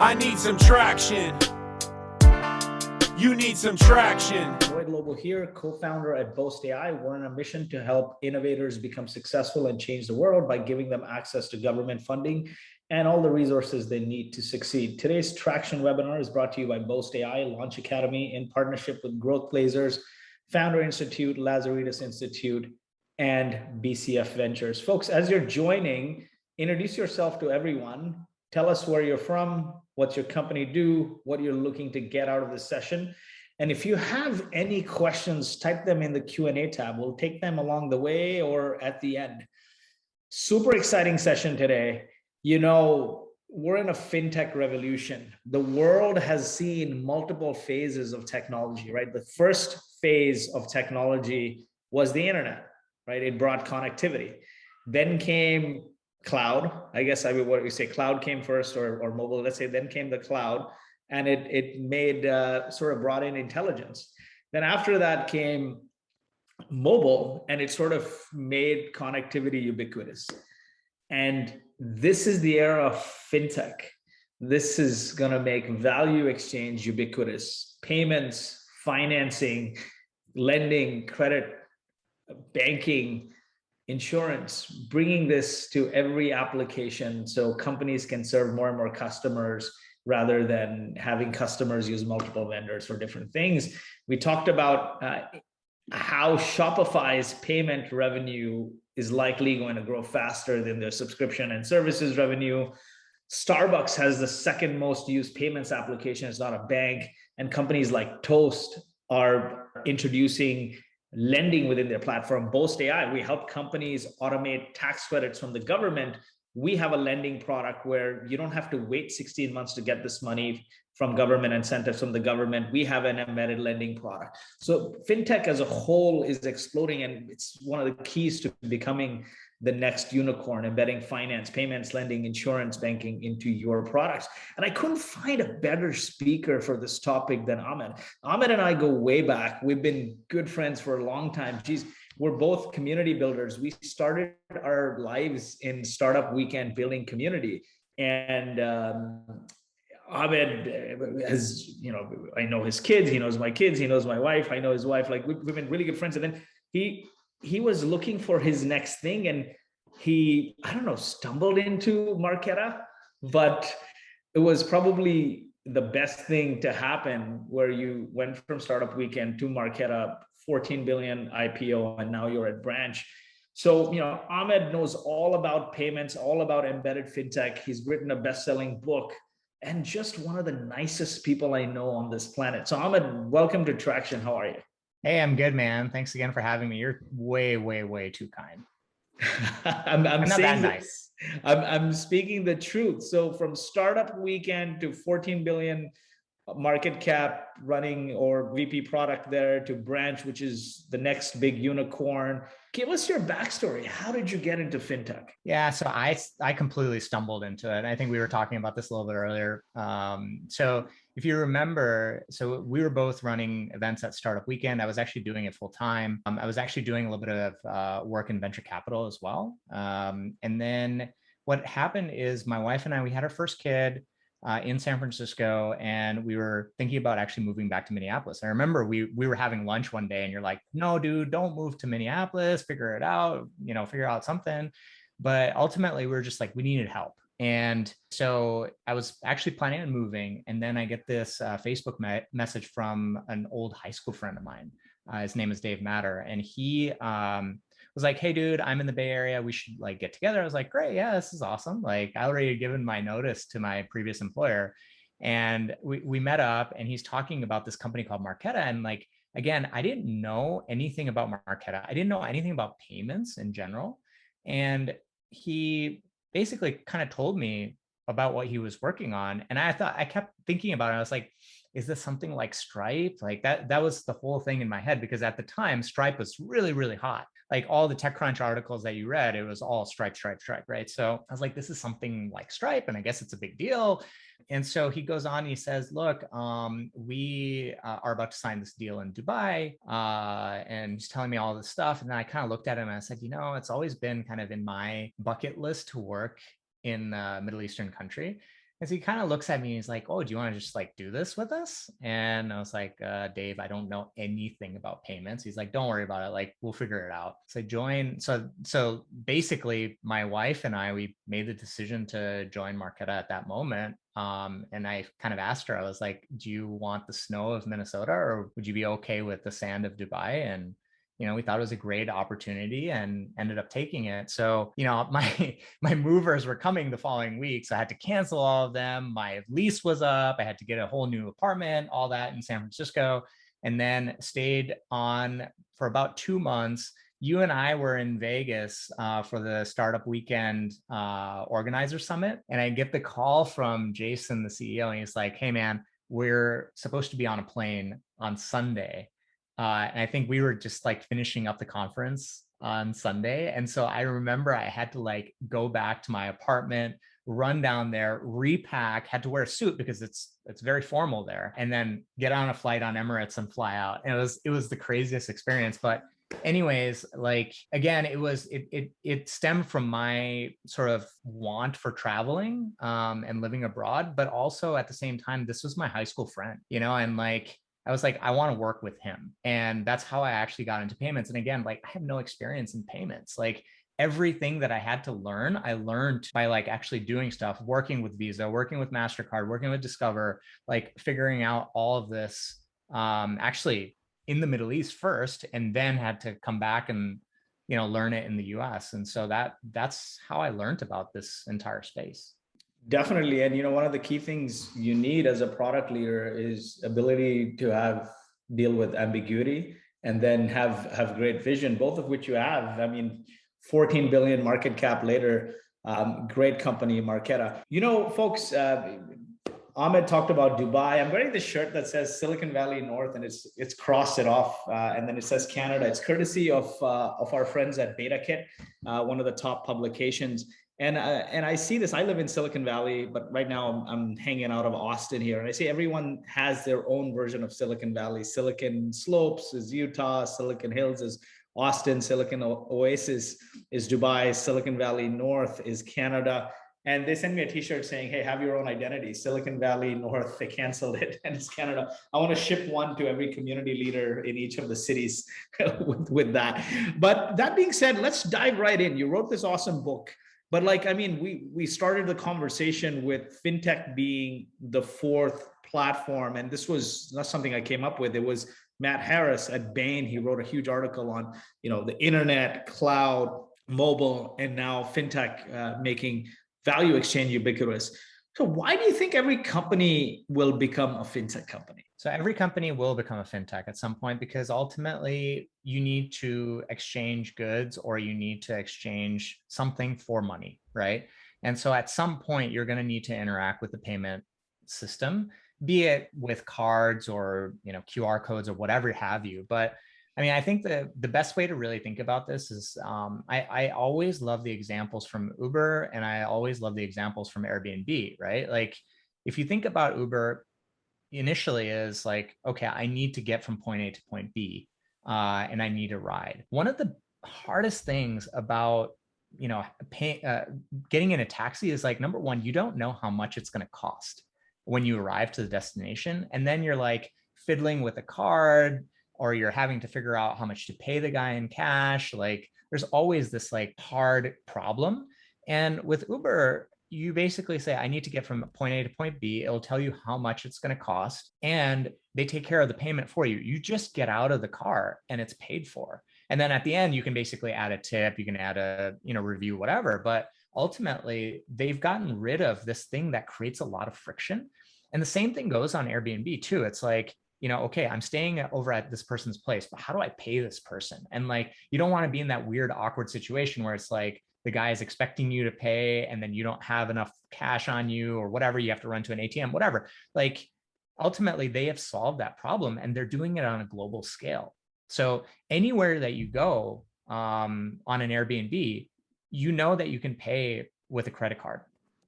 I need some traction. You need some traction. Roy Global here, co-founder at Boast AI. We're on a mission to help innovators become successful and change the world by giving them access to government funding and all the resources they need to succeed. Today's Traction webinar is brought to you by Boast AI, Launch Academy, in partnership with Growth Blazers, Founder Institute, Lazarides Institute, and BCF Ventures. Folks, as you're joining, introduce yourself to everyone. Tell us where you're from, what's your company do, what you're looking to get out of this session. And if you have any questions, type them in the Q&A tab. We'll take them along the way or at the end. Super exciting session today. You know, we're in a fintech revolution. The world has seen multiple phases of technology, right? The first phase of technology was the internet, right? It brought connectivity. Then came cloud. I guess I mean, what we say, cloud came first, or mobile, let's say, then came the cloud, and it made sort of brought in intelligence. Then after that came mobile, and it sort of made connectivity ubiquitous. And this is the era of fintech. This is going to make value exchange ubiquitous. Payments, financing, lending, credit, banking, insurance, bringing this to every application so companies can serve more and more customers rather than having customers use multiple vendors for different things. We talked about how Shopify's payment revenue is likely going to grow faster than their subscription and services revenue. Starbucks has the second most used payments application. It's not a bank. And companies like Toast are introducing lending within their platform. Boast AI, we help companies automate tax credits from the government. We have a lending product where you don't have to wait 16 months to get this money from government incentives from the government. We have an embedded lending product. So fintech as a whole is exploding, and it's one of the keys to becoming the next unicorn, embedding finance, payments, lending, insurance, banking into your products. And I couldn't find a better speaker for this topic than Ahmed. Ahmed and I go way back. We've been good friends for a long time. Geez, we're both community builders. We started our lives in Startup Weekend building community. And Ahmed has, you know, I know his kids, he knows my kids, he knows my wife, I know his wife. Like we've been really good friends. And then he was looking for his next thing, and he, I don't know, stumbled into Marqeta, but it was probably the best thing to happen, where you went from Startup Weekend to Marqeta, 14 billion IPO, and now you're at Branch. So, you know, Ahmed knows all about payments, all about embedded fintech. He's written a best-selling book, and just one of the nicest people I know on this planet. So Ahmed, welcome to Traction. How are you? Hey, I'm good, man. Thanks again for having me. You're way, way, way too kind. I'm not saying that nice. I'm speaking the truth. So from Startup Weekend to 14 billion market cap running, or VP product there, to Branch, which is the next big unicorn. Give us your backstory. How did you get into fintech? Yeah, so I completely stumbled into it. I think we were talking about this a little bit earlier. So if you remember, so we were both running events at Startup Weekend. I was actually doing it full time. I was actually doing a little bit of work in venture capital as well. And then what happened is my wife and I, we had our first kid in San Francisco, and we were thinking about actually moving back to Minneapolis. I remember we were having lunch one day, and you're like, no, dude, don't move to Minneapolis, figure it out, you know, figure out something. But ultimately, we were just like, we needed help. And so I was actually planning on moving. And then I get this Facebook message from an old high school friend of mine. His name is Dave Matter. And he was like, hey, dude, I'm in the Bay Area. We should like get together. I was like, great. Yeah, this is awesome. Like I already had given my notice to my previous employer. And we met up, and he's talking about this company called Marqeta. And like, again, I didn't know anything about Marqeta. I didn't know anything about payments in general. And he basically kind of told me about what he was working on. And I kept thinking about it. I was like, is this something like Stripe? Like that was the whole thing in my head, because at the time Stripe was really, really hot. Like all the TechCrunch articles that you read, it was all Stripe, right? So I was like, this is something like Stripe, and I guess it's a big deal. And so he goes on, he says, look, we are about to sign this deal in Dubai. And he's telling me all this stuff. And then I kind of looked at him and I said, you know, it's always been kind of in my bucket list to work in a Middle Eastern country. And so he kind of looks at me and he's like, oh, do you want to just like do this with us? And I was like, Dave, I don't know anything about payments. He's like, don't worry about it. Like, we'll figure it out. So I joined. So basically my wife and I, we made the decision to join Marqeta at that moment. And I kind of asked her, I was like, do you want the snow of Minnesota or would you be okay with the sand of Dubai? And we thought it was a great opportunity and ended up taking it. So, my movers were coming the following week. So I had to cancel all of them. My lease was up. I had to get a whole new apartment, all that in San Francisco, and then stayed on for about 2 months. You and I were in Vegas for the Startup Weekend Organizer Summit. And I get the call from Jason, the CEO, and he's like, hey, man, we're supposed to be on a plane on Sunday. And I think we were just like finishing up the conference on Sunday. And so I remember I had to like go back to my apartment, run down there, repack, had to wear a suit because it's very formal there, and then get on a flight on Emirates and fly out. And it was the craziest experience. But anyways, like, again, it stemmed from my sort of want for traveling and living abroad, but also at the same time, this was my high school friend, and like, I was like, I want to work with him. And that's how I actually got into payments. And again, like, I have no experience in payments. Like, everything that I had to learn, I learned by like actually doing stuff, working with Visa, working with MasterCard, working with Discover, like figuring out all of this actually in the Middle East first, and then had to come back and, learn it in the US. And so that's how I learned about this entire space. Definitely. And one of the key things you need as a product leader is ability to deal with ambiguity and then have great vision, both of which you have. I mean, 14 billion market cap later, great company, Marqeta. Folks, Ahmed talked about Dubai. I'm wearing this shirt that says Silicon Valley North, and it's crossed it off, and then it says Canada. It's courtesy of our friends at BetaKit, one of the top publications. And I see this. I live in Silicon Valley, but right now I'm hanging out of Austin here. And I see everyone has their own version of Silicon Valley. Silicon Slopes is Utah. Silicon Hills is Austin. Silicon Oasis is Dubai. Silicon Valley North is Canada. And they sent me a t-shirt saying, hey, have your own identity. Silicon Valley North, they canceled it, and it's Canada. I want to ship one to every community leader in each of the cities with that. But that being said, let's dive right in. You wrote this awesome book. But we started the conversation with fintech being the fourth platform, and this was not something I came up with. It was Matt Harris at Bain. He wrote a huge article on, the internet, cloud, mobile, and now fintech making value exchange ubiquitous. So why do you think every company will become a fintech company? So every company will become a fintech at some point, because ultimately you need to exchange goods or you need to exchange something for money, right? And so at some point you're going to need to interact with the payment system, be it with cards or QR codes or whatever have you. But I mean, I think the best way to really think about this is I always love the examples from Uber, and I always love the examples from Airbnb, right? Like, if you think about Uber, initially is like, okay, I need to get from point A to point B, and I need a ride. One of the hardest things about getting in a taxi is like, number one, you don't know how much it's going to cost when you arrive to the destination, and then you're like fiddling with a card, or you're having to figure out how much to pay the guy in cash. Like, there's always this like hard problem. And with Uber, you basically say, I need to get from point A to point B. It'll tell you how much it's going to cost, and they take care of the payment for you. You just get out of the car and it's paid for. And then at the end, you can basically add a tip, you can add a review, whatever. But ultimately, they've gotten rid of this thing that creates a lot of friction. And the same thing goes on Airbnb too. It's like, okay, I'm staying over at this person's place, but how do I pay this person? And like, you don't want to be in that weird, awkward situation where it's like the guy is expecting you to pay and then you don't have enough cash on you or whatever. You have to run to an ATM, whatever. Like, ultimately, they have solved that problem and they're doing it on a global scale. So anywhere that you go on an Airbnb, that you can pay with a credit card.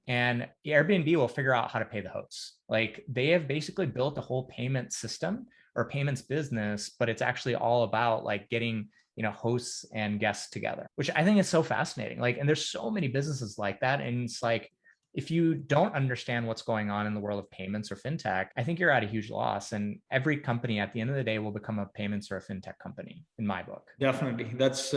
And Airbnb will figure out how to pay the hosts. Like, they have basically built a whole payment system or payments business, but it's actually all about like getting, hosts and guests together, which I think is so fascinating. Like, and there's so many businesses like that. And it's like, if you don't understand what's going on in the world of payments or fintech, I think you're at a huge loss. And every company at the end of the day will become a payments or a fintech company, in my book. Definitely. That's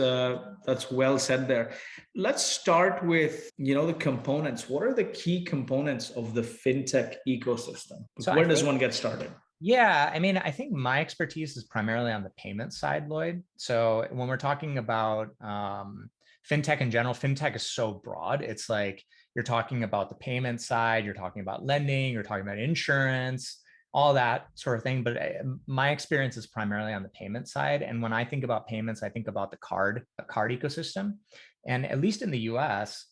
well said there. Let's start with, the components. What are the key components of the fintech ecosystem? So where does one get started? Yeah, I mean, I think my expertise is primarily on the payment side, Lloyd. So when we're talking about fintech in general, fintech is so broad. It's like you're talking about the payment side, you're talking about lending, you're talking about insurance, all that sort of thing. But my experience is primarily on the payment side. And when I think about payments, I think about the card ecosystem. And at least in the US,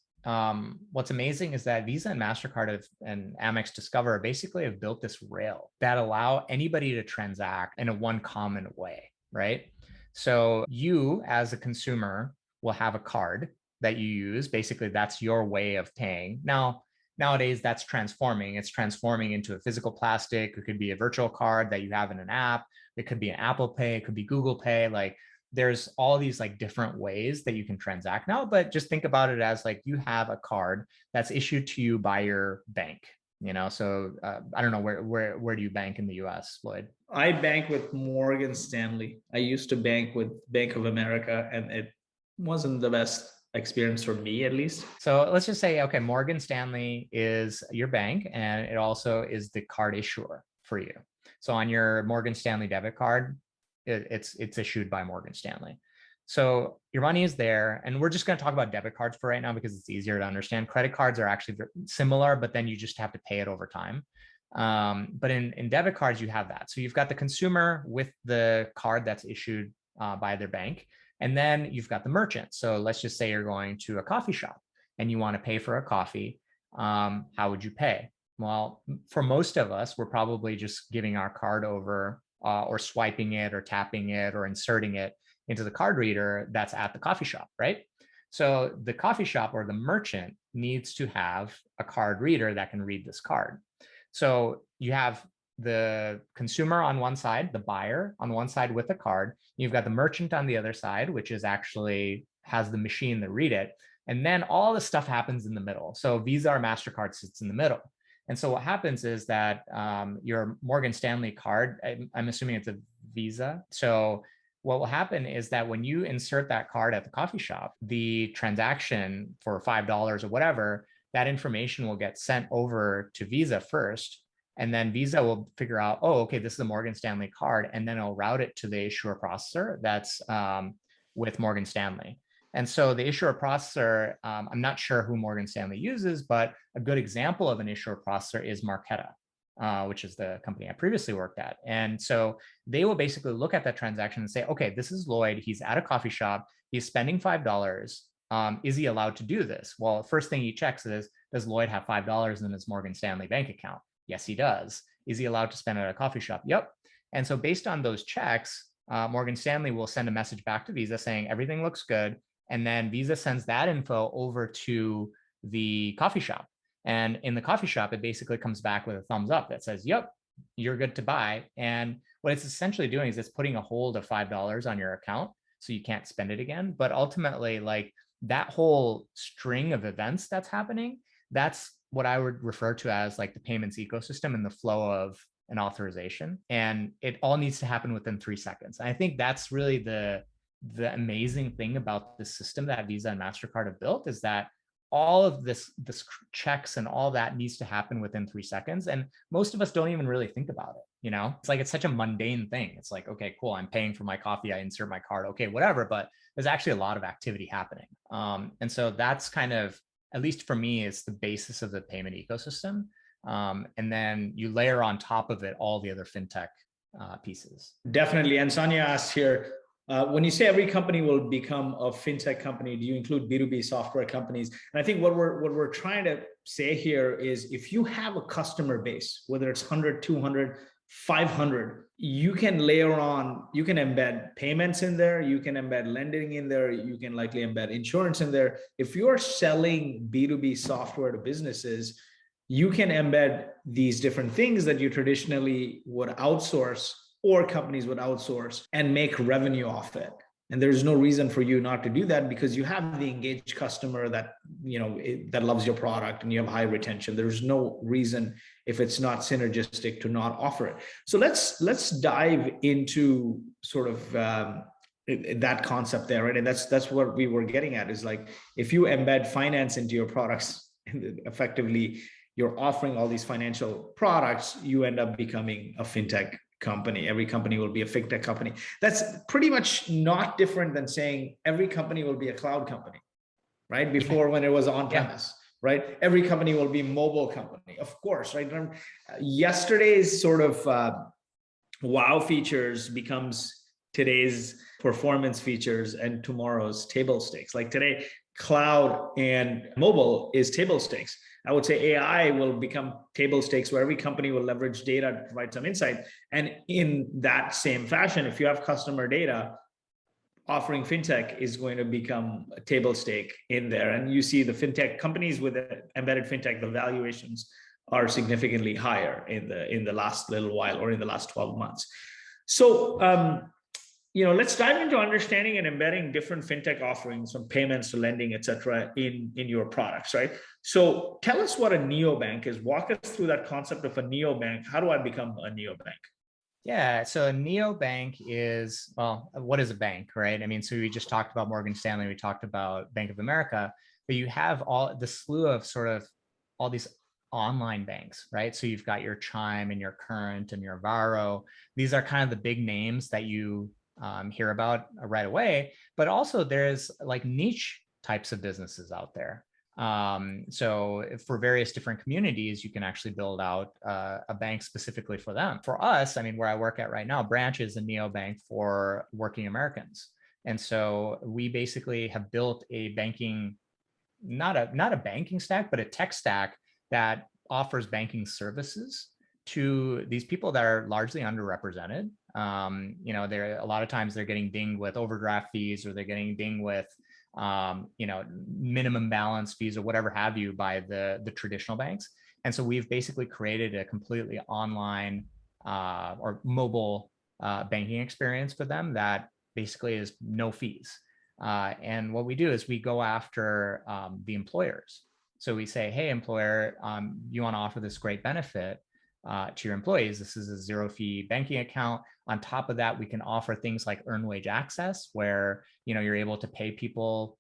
what's amazing is that Visa and MasterCard and Amex Discover basically have built this rail that allow anybody to transact in a one common way, right? So you as a consumer will have a card that you use. Basically, that's your way of paying. Now, nowadays, that's transforming. It's transforming into a physical plastic. It could be a virtual card that you have in an app. It could be an Apple Pay. It could be Google Pay. Like there's all these like different ways that you can transact now, but just think about it as like you have a card that's issued to you by your bank. So I don't know where do you bank in the US, Lloyd? I bank with Morgan Stanley. I used to bank with Bank of America, and it wasn't the best experience for me, at least. So let's just say, okay, Morgan Stanley is your bank, and it also is the card issuer for you. So on your Morgan Stanley debit card, it's issued by Morgan Stanley. So your money is there, and we're just going to talk about debit cards for right now because it's easier to understand. Credit cards are actually similar, but then you just have to pay it over time. But in debit cards, you have that. So you've got the consumer with the card that's issued by their bank, and then you've got the merchant. So let's just say you're going to a coffee shop and you want to pay for a coffee. How would you pay? Well, for most of us, we're probably just giving our card over or swiping it or tapping it or inserting it into the card reader that's at the coffee shop, right? So the coffee shop or the merchant needs to have a card reader that can read this card. So you have the consumer on one side, the buyer on one side with a card. You've got the merchant on the other side, which is actually has the machine that read it. And then all the stuff happens in the middle. So Visa or MasterCard sits in the middle. And so what happens is that your Morgan Stanley card, I'm assuming it's a Visa. So what will happen is that when you insert that card at the coffee shop, the transaction for $5 or whatever, that information will get sent over to Visa first. And then Visa will figure out, oh, okay, this is a Morgan Stanley card. And then it'll route it to the issuer processor that's with Morgan Stanley. And so the issuer processor, I'm not sure who Morgan Stanley uses, but a good example of an issuer processor is Marqeta, which is the company I previously worked at. And so they will basically look at that transaction and say, okay, this is Lloyd. He's at a coffee shop. He's spending $5. Is he allowed to do this? Well, first thing he checks is, does Lloyd have $5 in his Morgan Stanley bank account? Yes, he does. Is he allowed to spend it at a coffee shop? Yep. And so based on those checks, Morgan Stanley will send a message back to Visa saying everything looks good. And then Visa sends that info over to the coffee shop. And in the coffee shop, it basically comes back with a thumbs up that says, yep, you're good to buy. And what it's essentially doing is it's putting a hold of $5 on your account so you can't spend it again. But ultimately, like that whole string of events that's happening, that's what I would refer to as like the payments ecosystem and the flow of an authorization. And it all needs to happen within 3 seconds. And I think that's really the amazing thing about the system that Visa and MasterCard have built is that all of this checks and all that needs to happen within 3 seconds. And most of us don't even really think about it. It's like, it's such a mundane thing. It's like, okay, cool. I'm paying for my coffee. I insert my card. Okay, whatever. But there's actually a lot of activity happening. And so that's kind of, at least for me, it's the basis of the payment ecosystem. And then you layer on top of it all the other fintech pieces. Definitely. And Sonia asked here, when you say every company will become a fintech company, do you include B2B software companies? And I think what we're trying to say here is if you have a customer base, whether it's 100, 200, 500, you can layer on, you can embed payments in there, you can embed lending in there, you can likely embed insurance in there. If you're selling B2B software to businesses, you can embed these different things that you traditionally would outsource or companies would outsource and make revenue off it. And there's no reason for you not to do that because you have the engaged customer that, that loves your product and you have high retention. There's no reason, if it's not synergistic, to not offer it. So let's dive into sort of that concept there, right? And that's what we were getting at, is like, if you embed finance into your products, effectively you're offering all these financial products, you end up becoming a fintech company. Every company will be a fintech company. That's pretty much not different than saying every company will be a cloud company, right? Before, when it was on premise, right? Every company will be mobile company, of course, right? Yesterday's sort of wow features becomes today's performance features and tomorrow's table stakes. Like today, cloud and mobile is table stakes. I would say AI will become table stakes, where every company will leverage data to provide some insight. And in that same fashion, if you have customer data, offering fintech is going to become a table stake in there. And you see the fintech companies with embedded fintech, the valuations are significantly higher in the last little while, or in the last 12 months. So let's dive into understanding and embedding different fintech offerings, from payments to lending, et cetera, in your products, right? So tell us what a neobank is. Walk us through that concept of a neobank. How do I become a neobank? Yeah, so a neobank is, well, what is a bank, right? I mean, so we just talked about Morgan Stanley, we talked about Bank of America, but you have all the slew of sort of all these online banks, right? So you've got your Chime and your Current and your Varo. These are kind of the big names that you hear about right away, but also there's like niche types of businesses out there. So for various different communities, you can actually build out a bank specifically for them. For us, I mean, where I work at right now, Branch is a neobank for working Americans. And so we basically have built a banking, not a banking stack, but a tech stack that offers banking services to these people that are largely underrepresented. They're a lot of times they're getting dinged with overdraft fees, or they're getting dinged with minimum balance fees or whatever have you by the traditional banks. And so we've basically created a completely online or mobile banking experience for them that basically is no fees. And what we do is we go after the employers. So we say, hey, employer, you want to offer this great benefit to your employees. This is a zero fee banking account. On top of that, we can offer things like earned wage access, where you're able to pay people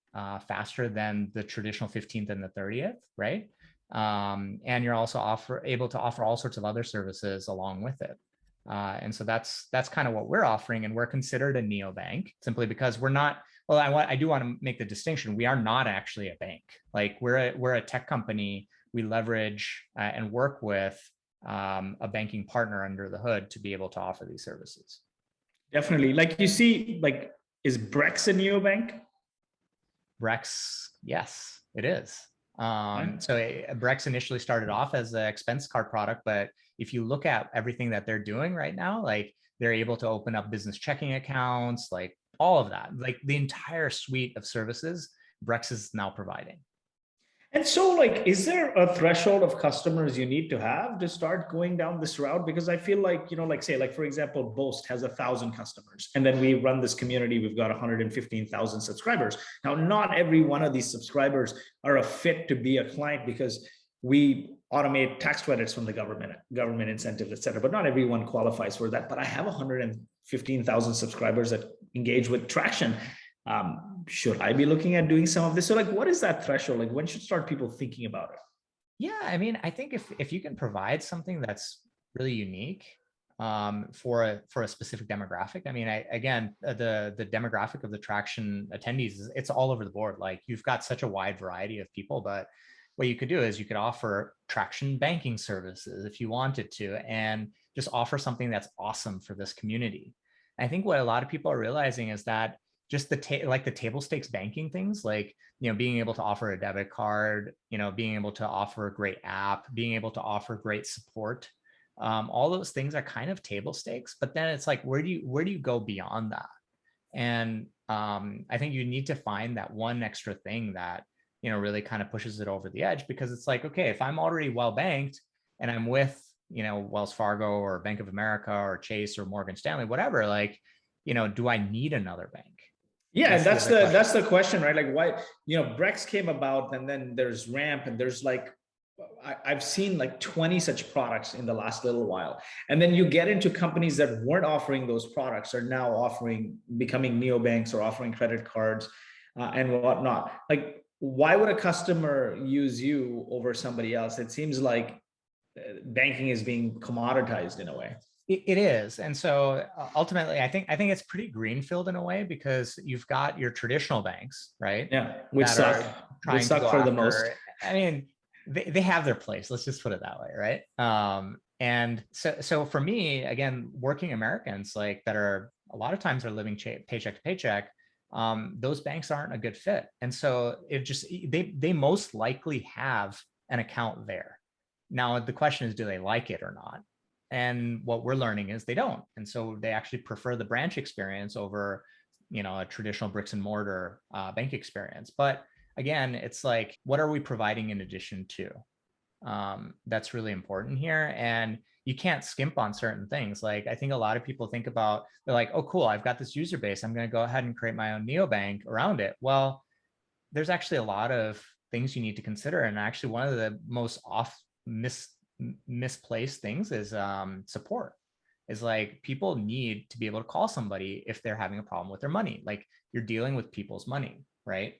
faster than the traditional 15th and the 30th, right? And you're also able to offer all sorts of other services along with it. And so that's kind of what we're offering, and we're considered a neobank simply because we're not. Well, I do want to make the distinction. We are not actually a bank. Like we're a tech company. We leverage and work with a banking partner under the hood to be able to offer these services. Definitely. Like you see, like, is Brex a neobank? Brex, yes, it is. So Brex initially started off as an expense card product, but if you look at everything that they're doing right now, like they're able to open up business checking accounts, like all of that, like the entire suite of services Brex is now providing. And so, like, is there a threshold of customers you need to have to start going down this route? Because I feel like, like for example, Boast has 1,000 customers, and then we run this community. We've got 115,000 subscribers. Now, not every one of these subscribers are a fit to be a client, because we automate tax credits from the government incentives, et cetera. But not everyone qualifies for that. But I have 115,000 subscribers that engage with Traction. Should I be looking at doing some of this? So like, what is that threshold? Like, when should start people thinking about it? Yeah, I mean, I think if you can provide something that's really unique for a specific demographic. I mean, again, the demographic of the Traction attendees it's all over the board. Like you've got such a wide variety of people, but what you could do is you could offer Traction banking services if you wanted to, and just offer something that's awesome for this community. I think what a lot of people are realizing is that just the table stakes banking things, like being able to offer a debit card, being able to offer a great app, being able to offer great support, all those things are kind of table stakes. But then it's like, where do you go beyond that? And I think you need to find that one extra thing that really kind of pushes it over the edge, because it's like, okay, if I'm already well banked and I'm with Wells Fargo or Bank of America or Chase or Morgan Stanley, whatever, like do I need another bank? Yeah, and That's the other question. that's the question, right? Like why, Brex came about, and then there's Ramp, and there's like I've seen like 20 such products in the last little while. And then you get into companies that weren't offering those products are now becoming neobanks or offering credit cards and whatnot. Like, why would a customer use you over somebody else? It seems like banking is being commoditized in a way. It is. And so ultimately, I think it's pretty greenfield in a way, because you've got your traditional banks, right? Yeah, which That are suck. trying Which to suck go for the after. most. I mean, they have their place. Let's just put it that way, right? And so for me, again, working Americans like that are a lot of times are living paycheck to paycheck. Those banks aren't a good fit, and so it just they most likely have an account there. Now the question is, do they like it or not? And what we're learning is they don't, and so they actually prefer the branch experience over, a traditional bricks and mortar bank experience. But again, it's like, what are we providing in addition to? That's really important here. And you can't skimp on certain things. Like, I think a lot of people think about, they're like, oh, cool, I've got this user base, I'm going to go ahead and create my own neobank around it. Well, there's actually a lot of things you need to consider. And actually, one of the most misplaced things is support. Is like, people need to be able to call somebody if they're having a problem with their money. Like, you're dealing with people's money, right?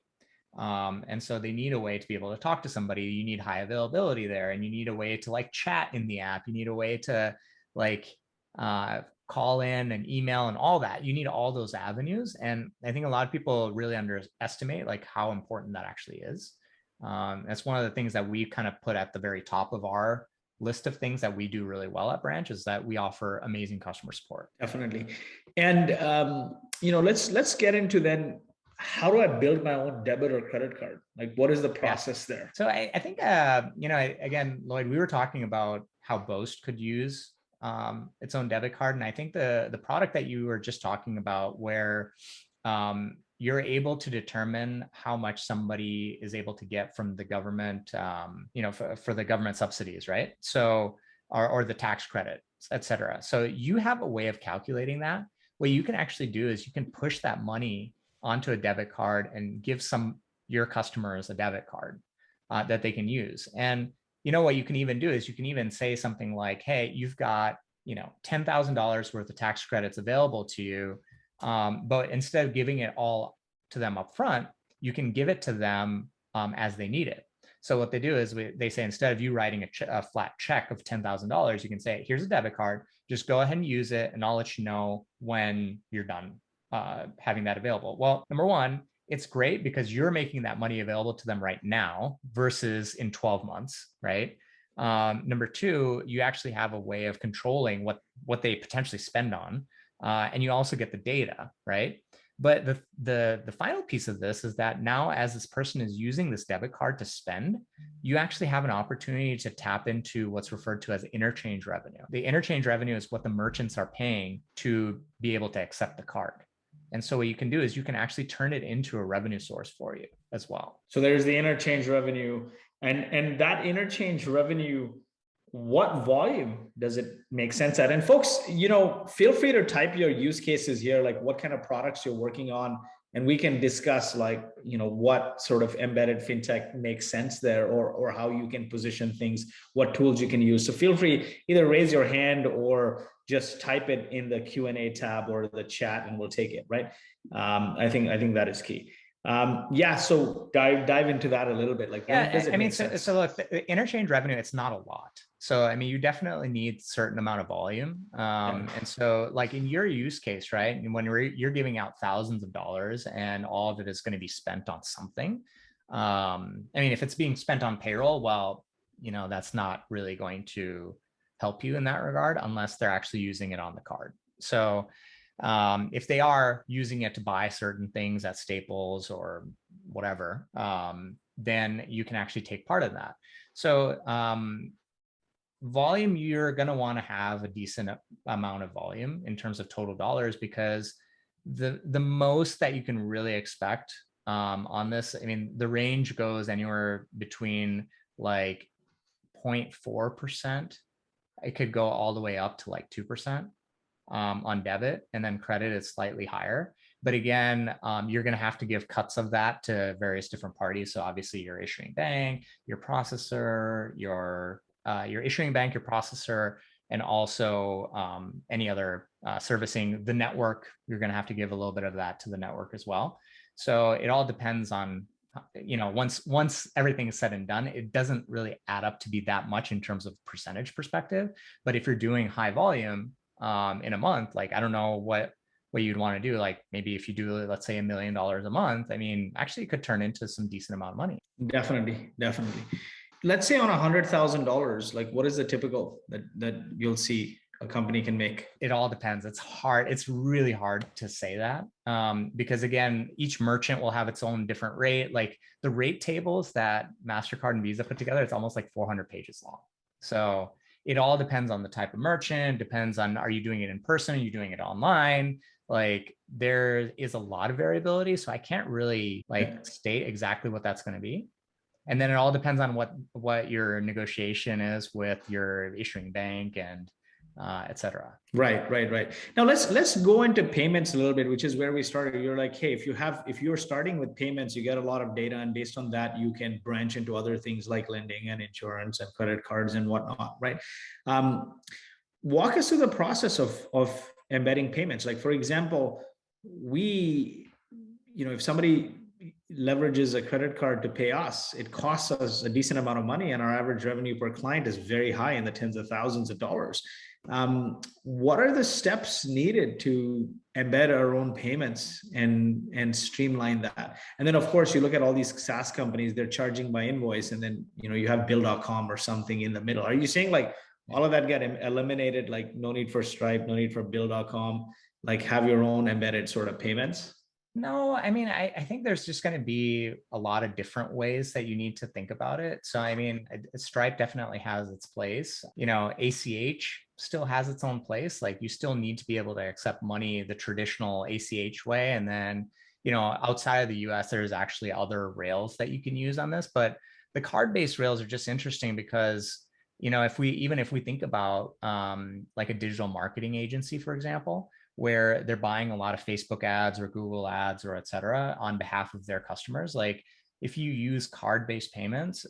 And so they need a way to be able to talk to somebody. You need high availability there, and you need a way to like chat in the app. You need a way to like call in and email and all that. You need all those avenues. And I think a lot of people really underestimate like how important that actually is. That's one of the things that we kind of put at the very top of our list of things that we do really well at Branch, is that we offer amazing customer support. Definitely. And let's get into then, how do I build my own debit or credit card? Like, what is the process there? So I think again, Lloyd, we were talking about how Boast could use its own debit card, and I think the product that you were just talking about, where you're able to determine how much somebody is able to get from the government, for the government subsidies, right? So, or the tax credit, et cetera. So you have a way of calculating that. What you can actually do is you can push that money onto a debit card and give your customers a debit card that they can use. And what you can even do is you can even say something like, hey, you've got $10,000 worth of tax credits available to you. But instead of giving it all to them up front, you can give it to them as they need it. So what they do is they say, instead of you writing a flat check of $10,000, you can say, here's a debit card, just go ahead and use it, and I'll let you know when you're done having that available. Well, number one, it's great because you're making that money available to them right now versus in 12 months, right? Number two, you actually have a way of controlling what they potentially spend on. And you also get the data, right? But the final piece of this is that now, as this person is using this debit card to spend, you actually have an opportunity to tap into what's referred to as interchange revenue. The interchange revenue is what the merchants are paying to be able to accept the card. And so what you can do is you can actually turn it into a revenue source for you as well. So there's the interchange revenue, and that interchange revenue, what volume does it make sense at? And folks, feel free to type your use cases here, like what kind of products you're working on, and we can discuss like, what sort of embedded fintech makes sense there, or how you can position things, what tools you can use. So feel free, either raise your hand or just type it in the Q&A tab or the chat, and we'll take it, right? I think that is key. So dive into that a little bit. Like, when does it make sense? So look, the interchange revenue, it's not a lot. So, I mean, you definitely need a certain amount of volume. And so like in your use case, right, when you're giving out thousands of dollars and all of it is going to be spent on something. I mean, if it's being spent on payroll, well, that's not really going to help you in that regard unless they're actually using it on the card. So if they are using it to buy certain things at Staples or whatever, then you can actually take part of that. So volume, you're going to want to have a decent amount of volume in terms of total dollars, because the most that you can really expect on this, I mean, the range goes anywhere between like 0.4%. It could go all the way up to like 2%. On debit, and then credit is slightly higher. But again, you're going to have to give cuts of that to various different parties. So obviously your issuing bank, your processor, your issuing bank, your processor, and also any other servicing the network. You're going to have to give a little bit of that to the network as well. So it all depends on, once everything is said and done, it doesn't really add up to be that much in terms of percentage perspective. But if you're doing high volume in a month, like, I don't know what you'd want to do. Like maybe if you do, let's say $1 million a month, I mean, actually it could turn into some decent amount of money. Definitely. Let's say on $100,000, like what is the typical that you'll see a company can make? It all depends. It's hard. It's really hard to say that because again, each merchant will have its own different rate. Like the rate tables that MasterCard and Visa put together, it's almost like 400 pages long. So it all depends on the type of merchant, depends on, are you doing it in person? Are you doing it online? Like there is a lot of variability. So I can't really state exactly what that's going to be. And then it all depends on what your negotiation is with your issuing bank and et cetera. Right. Now let's go into payments a little bit, which is where we started. You're like, hey, if you're starting with payments, you get a lot of data, and based on that, you can branch into other things like lending and insurance and credit cards and whatnot, right? Walk us through the process of embedding payments. Like for example, if somebody leverages a credit card to pay us, it costs us a decent amount of money, and our average revenue per client is very high, in the tens of thousands of dollars. What are the steps needed to embed our own payments and streamline that? And then of course you look at all these SaaS companies, they're charging by invoice, and then you have bill.com or something in the middle. Are you saying like all of that get eliminated, like no need for Stripe, no need for bill.com, like have your own embedded sort of payments? No, I mean, I think there's just going to be a lot of different ways that you need to think about it. So, I mean, Stripe definitely has its place. ACH still has its own place. Like you still need to be able to accept money the traditional ACH way. And then, outside of the US, there's actually other rails that you can use on this. But the card-based rails are just interesting because, if we think about like a digital marketing agency, for example, where they're buying a lot of Facebook ads or Google ads or et cetera on behalf of their customers. Like if you use card-based payments,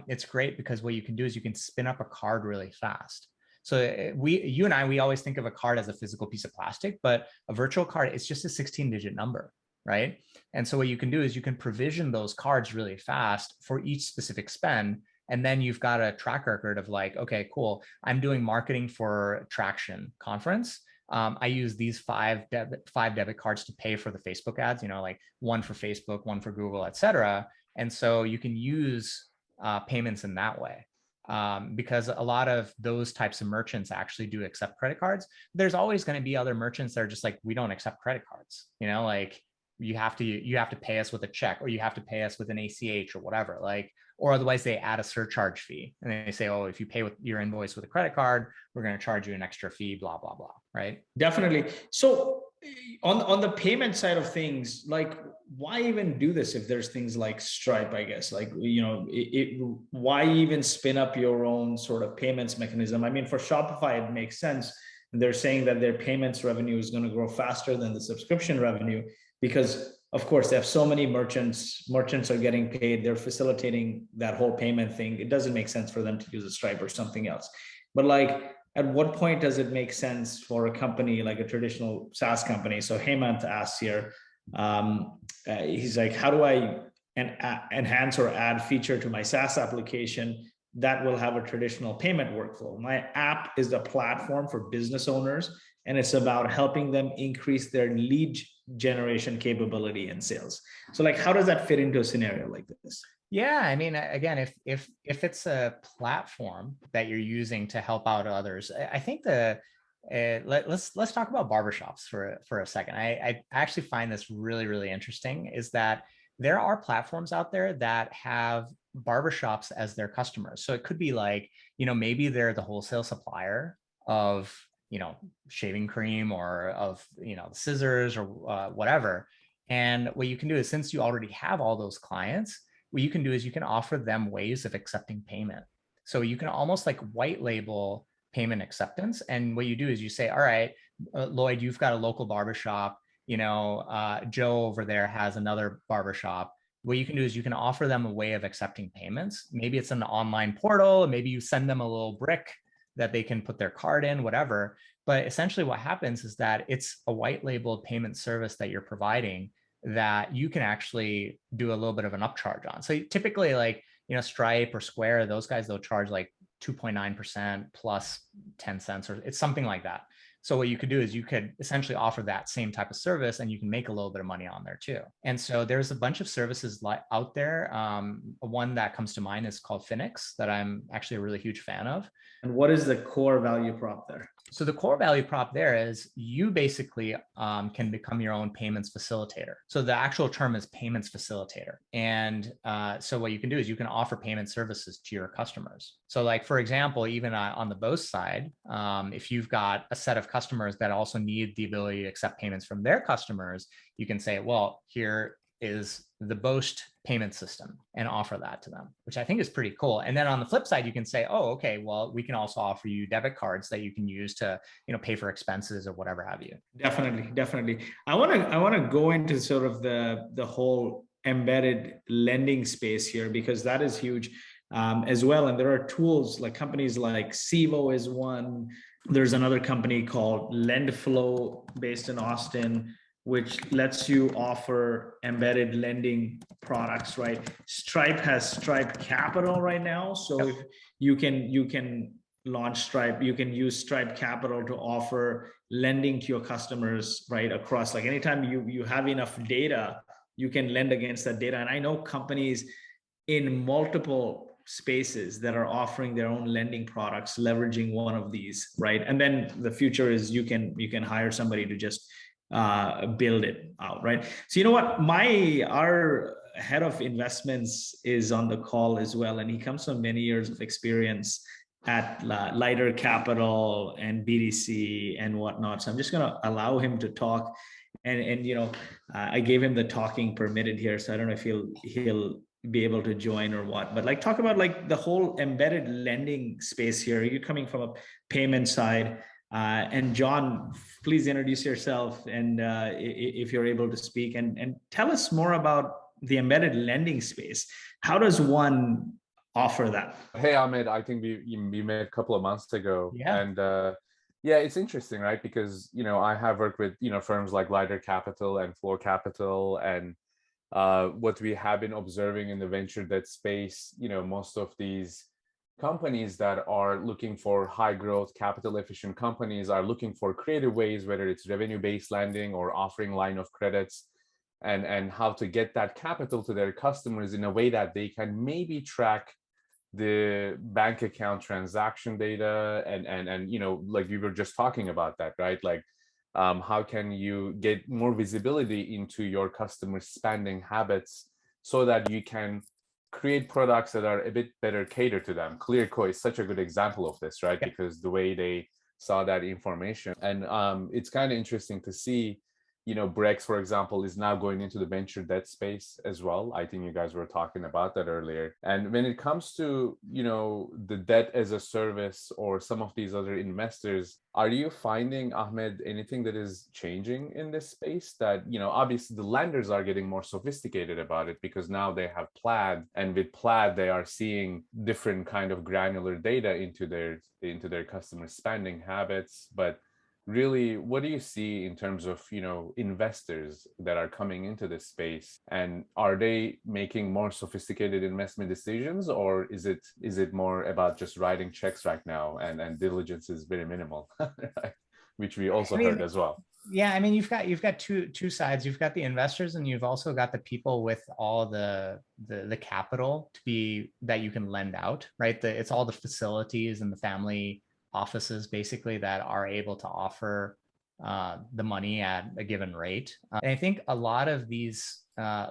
it's great because what you can do is you can spin up a card really fast. So you and I, we always think of a card as a physical piece of plastic, but a virtual card, it's just a 16-digit number, right? And so what you can do is you can provision those cards really fast for each specific spend. And then you've got a track record of like, okay, cool. I'm doing marketing for Traction conference. I use these five debit cards to pay for the Facebook ads, like one for Facebook, one for Google, et cetera. And so you can use payments in that way because a lot of those types of merchants actually do accept credit cards. There's always going to be other merchants that are just like, we don't accept credit cards, like you have to pay us with a check, or you have to pay us with an ACH or whatever, or otherwise they add a surcharge fee and they say, oh, if you pay with your invoice with a credit card, we're going to charge you an extra fee, blah, blah, blah. Right. Definitely. So on the payment side of things, like why even do this if there's things like Stripe, I guess, like, why even spin up your own sort of payments mechanism? I mean, for Shopify, it makes sense. They're saying that their payments revenue is going to grow faster than the subscription revenue because of course they have so many merchants are getting paid. They're facilitating that whole payment thing. It doesn't make sense for them to use a Stripe or something else. But like, at what point does it make sense for a company like a traditional SaaS company? So Hemant asks here, he's like, how do I enhance or add feature to my SaaS application that will have a traditional payment workflow? My app is a platform for business owners, and it's about helping them increase their lead generation capability and sales. So like, how does that fit into a scenario like this? Yeah, I mean, again, if it's a platform that you're using to help out others, I think let's talk about barbershops for a second. I actually find this really, really interesting, is that there are platforms out there that have barbershops as their customers. So it could be like, maybe they're the wholesale supplier of, shaving cream or of, scissors or whatever. And what you can do is, since you already have all those clients, what you can do is you can offer them ways of accepting payment. So you can almost like white label payment acceptance. And what you do is you say, all right, Lloyd, you've got a local barbershop. Joe over there has another barbershop. What you can do is you can offer them a way of accepting payments. Maybe it's an online portal, maybe you send them a little brick that they can put their card in, whatever. But essentially what happens is that it's a white labeled payment service that you're providing that you can actually do a little bit of an upcharge on. So typically like, Stripe or Square, those guys, they'll charge like 2.9% plus 10 cents, or it's something like that. So what you could do is you could essentially offer that same type of service and you can make a little bit of money on there too. And so there's a bunch of services out there. One that comes to mind is called Phoenix that I'm actually a really huge fan of. And what is the core value prop there? So the core value prop there is you basically can become your own payments facilitator. So the actual term is payments facilitator. And so what you can do is you can offer payment services to your customers. So like, for example, even on the Boast side, if you've got a set of customers that also need the ability to accept payments from their customers, you can say, well, here is the Boast payment system and offer that to them, which I think is pretty cool. And then on the flip side, you can say, oh, okay, well, we can also offer you debit cards that you can use to, pay for expenses or whatever have you. Definitely. I want to go into sort of the whole embedded lending space here, because that is huge as well. And there are tools like companies like Sivo is one. There's another company called Lendflow based in Austin, which lets you offer embedded lending products, right? Stripe has Stripe Capital right now. So if you can launch Stripe, you can use Stripe Capital to offer lending to your customers, right? Across, like anytime you have enough data, you can lend against that data. And I know companies in multiple spaces that are offering their own lending products, leveraging one of these, right? And then the future is you can hire somebody to just build it out, right? So you know what, our head of investments is on the call as well, and he comes from many years of experience at Lighter Capital and BDC and whatnot. So I'm just going to allow him to talk, and I gave him the talking permitted here, so I don't know if he'll be able to join or what, but like talk about like the whole embedded lending space here. You're coming from a payment side. And John, please introduce yourself and if you're able to speak, and tell us more about the embedded lending space. How does one offer that? Hey, Ahmed, I think we met a couple of months ago. Yeah. And yeah, it's interesting, right? Because, I have worked with, firms like Lighter Capital and Floor Capital. And what we have been observing in the venture debt space, most of these companies that are looking for high growth, capital efficient companies are looking for creative ways, whether it's revenue based lending or offering line of credits, and how to get that capital to their customers in a way that they can maybe track the bank account transaction data and like we were just talking about that, right? Like how can you get more visibility into your customers' spending habits so that you can create products that are a bit better catered to them. Clearco is such a good example of this, right? Because the way they saw that information. And it's kind of interesting to see, Brex, for example, is now going into the venture debt space as well. I think you guys were talking about that earlier. And when it comes to, the debt as a service or some of these other investors, are you finding, Ahmed, anything that is changing in this space that, obviously the lenders are getting more sophisticated about it because now they have Plaid, and with Plaid, they are seeing different kind of granular data into their customer spending habits. But really, what do you see in terms of investors that are coming into this space, and are they making more sophisticated investment decisions, or is it more about just writing checks right now and diligence is very minimal, which we also heard as well? Yeah, I mean, you've got two sides. You've got the investors, and you've also got the people with all the capital that you can lend out, right? It's all the facilities and the family offices basically that are able to offer the money at a given rate. And I think a lot of these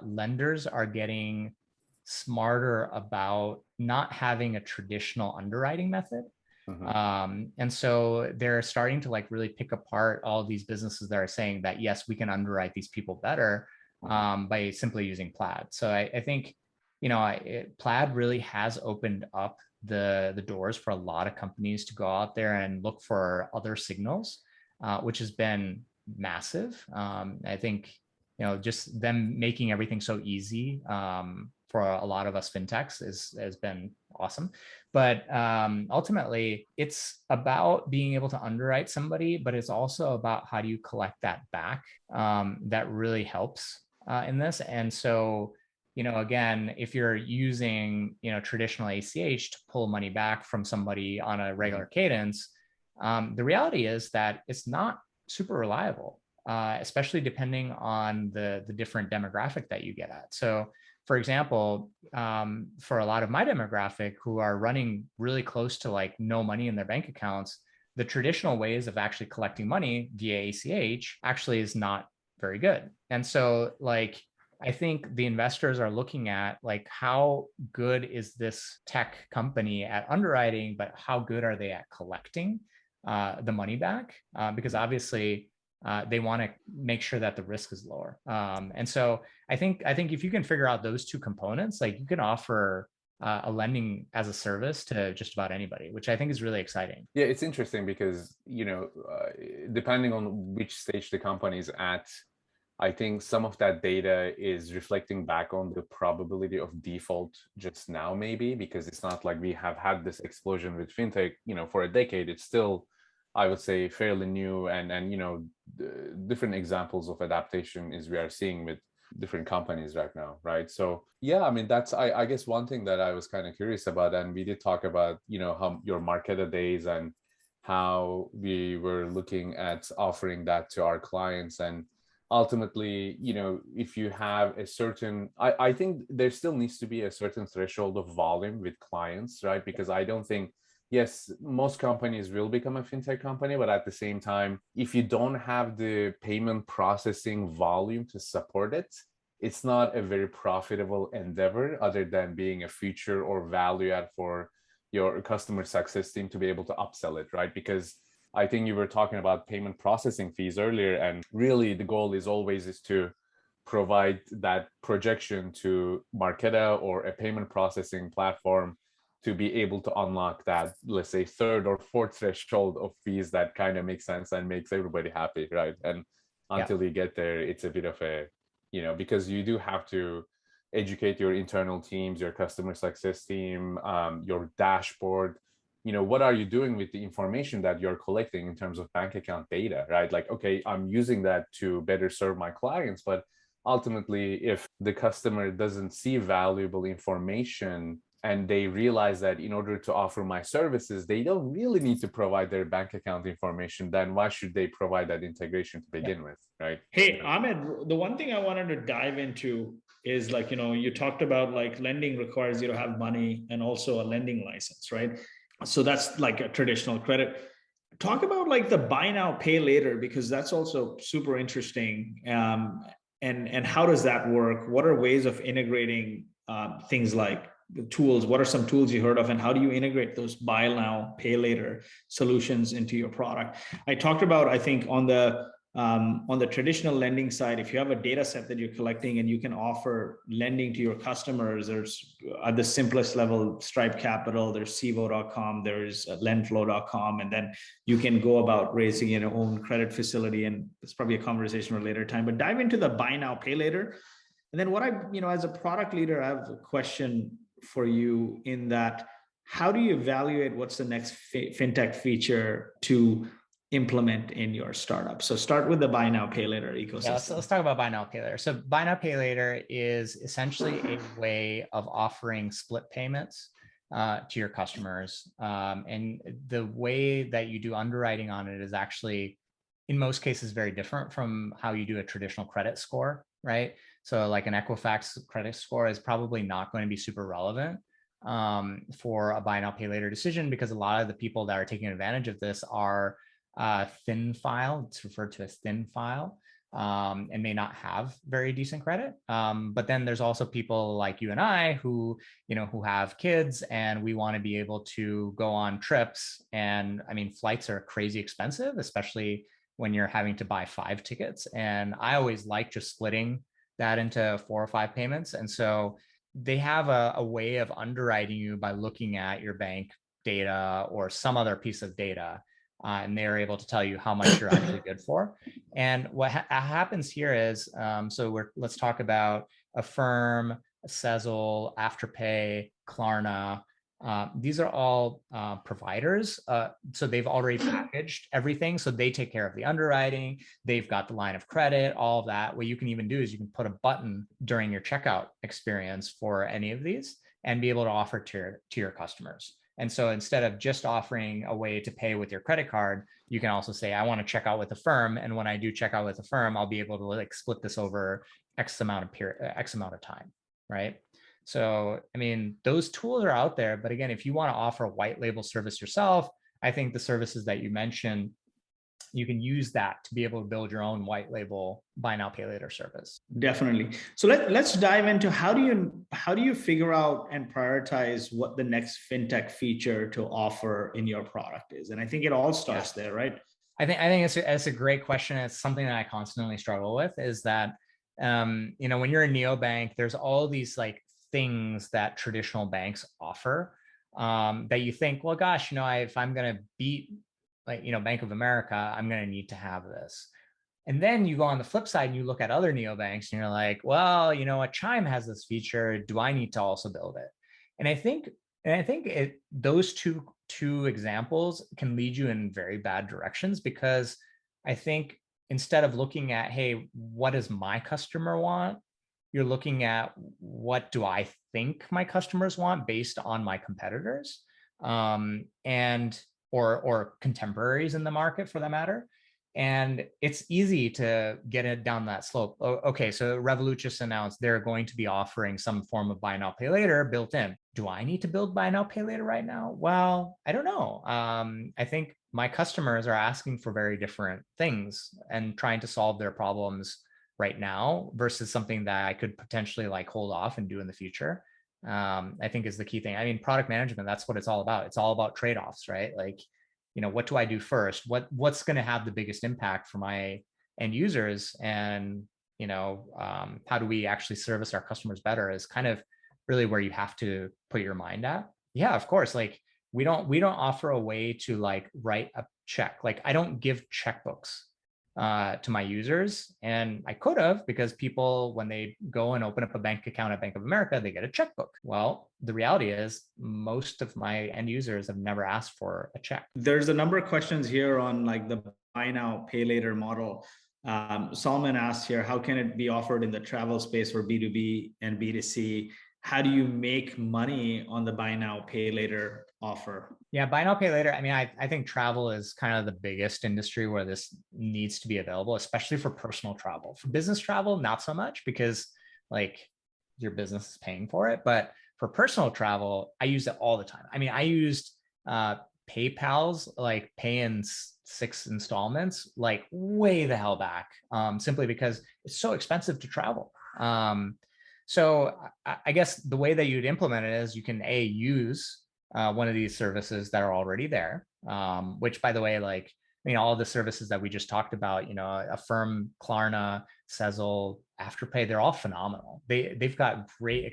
lenders are getting smarter about not having a traditional underwriting method. Mm-hmm. And so they're starting to like really pick apart all these businesses that are saying that, yes, we can underwrite these people better by simply using Plaid. So I think, Plaid really has opened up the doors for a lot of companies to go out there and look for other signals, which has been massive. I think, just them making everything so easy for a lot of us fintechs has been awesome. But ultimately, it's about being able to underwrite somebody, but it's also about how do you collect that back. That really helps in this. And so, again, if you're using, traditional ACH to pull money back from somebody on a regular cadence, the reality is that it's not super reliable, especially depending on the different demographic that you get at. So, for example, for a lot of my demographic who are running really close to like no money in their bank accounts, the traditional ways of actually collecting money via ACH actually is not very good. And so, like, I think the investors are looking at like, how good is this tech company at underwriting, but how good are they at collecting the money back? Because obviously they want to make sure that the risk is lower. And so I think if you can figure out those two components, like you can offer a lending as a service to just about anybody, which I think is really exciting. Yeah, it's interesting because, depending on which stage the company is at, I think some of that data is reflecting back on the probability of default just now, maybe, because it's not like we have had this explosion with fintech, for a decade. It's still, I would say, fairly new, and different examples of adaptation is we are seeing with different companies right now, right? So yeah, I mean, that's I guess one thing that I was kind of curious about, and we did talk about, how your Marqeta days and how we were looking at offering that to our clients. And ultimately, if you have a certain, I think there still needs to be a certain threshold of volume with clients, right? Because I don't think, yes, most companies will become a fintech company, but at the same time, if you don't have the payment processing volume to support it, it's not a very profitable endeavor other than being a feature or value add for your customer success team to be able to upsell it, right? Because I think you were talking about payment processing fees earlier, and really the goal is always to provide that projection to Marqeta or a payment processing platform to be able to unlock that, let's say, third or fourth threshold of fees that kind of makes sense and makes everybody happy, right? And until you get there, it's a bit of a, because you do have to educate your internal teams, your customer success team, your dashboard. What are you doing with the information that you're collecting in terms of bank account data, right? Like, okay, I'm using that to better serve my clients, but ultimately, if the customer doesn't see valuable information and they realize that in order to offer my services, they don't really need to provide their bank account information, then why should they provide that integration to begin with, right? Hey, Ahmed, the one thing I wanted to dive into is like, you talked about like lending requires you to have money and also a lending license, right? So that's like a traditional credit. Talk about like the buy now, pay later, because that's also super interesting. And how does that work? What are ways of integrating things like the tools? What are some tools you heard of, and how do you integrate those buy now, pay later solutions into your product? I talked about, I think, on the traditional lending side, if you have a data set that you're collecting and you can offer lending to your customers, there's at the simplest level, Stripe Capital, there's Civo.com, there's Lendflow.com, and then you can go about raising your own credit facility. And it's probably a conversation for a later time, but dive into the buy now, pay later. And then what as a product leader, I have a question for you in that, how do you evaluate what's the next fintech feature to implement in your startup? So start with the buy now, pay later ecosystem. Yeah, let's talk about buy now, pay later. So buy now, pay later is essentially a way of offering split payments to your customers. And the way that you do underwriting on it is actually, in most cases, very different from how you do a traditional credit score, right? So like an Equifax credit score is probably not going to be super relevant for a buy now, pay later decision, because a lot of the people that are taking advantage of this are thin file. It's referred to as thin file, and may not have very decent credit. But then there's also people like you and I who have kids, and we want to be able to go on trips. And I mean, flights are crazy expensive, especially when you're having to buy 5 tickets. And I always like just splitting that into 4 or 5 payments. And so they have a way of underwriting you by looking at your bank data or some other piece of data. And they're able to tell you how much you're actually good for. And what happens here is, let's talk about Affirm, Sezzle, Afterpay, Klarna. These are all providers. So they've already packaged everything. So they take care of the underwriting. They've got the line of credit, all of that. What you can even do is you can put a button during your checkout experience for any of these and be able to offer to your customers. And so instead of just offering a way to pay with your credit card, you can also say, I want to check out with Affirm. And when I do check out with Affirm, I'll be able to like split this over X amount of time, right? So, I mean, those tools are out there. But again, if you want to offer a white label service yourself, I think the services that you mentioned, you can use that to be able to build your own white label buy now, pay later service. Definitely. So let's dive into how do you figure out and prioritize what the next fintech feature to offer in your product is? And I think it all starts there, right? I think it's a great question. It's something that I constantly struggle with is that, when you're a neobank, there's all these like things that traditional banks offer that you think, well, gosh, if I'm going to beat Bank of America, I'm going to need to have this. And then you go on the flip side and you look at other neobanks and you're like, well, Chime has this feature. Do I need to also build it? And I think those two examples can lead you in very bad directions, because I think instead of looking at, hey, what does my customer want? You're looking at what do I think my customers want based on my competitors, or contemporaries in the market for that matter. And it's easy to get it down that slope. Okay, so Revolut just announced they're going to be offering some form of buy now, pay later built in. Do I need to build buy now, pay later right now? Well, I don't know. I think my customers are asking for very different things and trying to solve their problems right now versus something that I could potentially like hold off and do in the future. I think is the key thing. I mean, product management, that's what it's all about. It's all about trade-offs, right? Like, what do I do first? What's going to have the biggest impact for my end users? And, how do we actually service our customers better is kind of really where you have to put your mind at. Yeah, of course. Like we don't offer a way to like write a check. Like I don't give checkbooks to my users, and I could have, because people, when they go and open up a bank account at Bank of America, they get a checkbook. Well, the reality is most of my end users have never asked for a check. There's a number of questions here on like the buy now, pay later model. Salman asked here, how can it be offered in the travel space for B2B and B2C? How do you make money on the buy now, pay later offer? Yeah, buy now, pay later. I mean, I think travel is kind of the biggest industry where this needs to be available, especially for personal travel. For business travel, not so much, because like your business is paying for it. But for personal travel, I use it all the time. I mean, I used PayPal's like pay in 6 installments, like way the hell back, simply because it's so expensive to travel. So I guess the way that you'd implement it is you can use one of these services that are already there, which, by the way, like, all of the services that we just talked about, Affirm, Klarna, Sezzle, Afterpay, they're all phenomenal. They've got great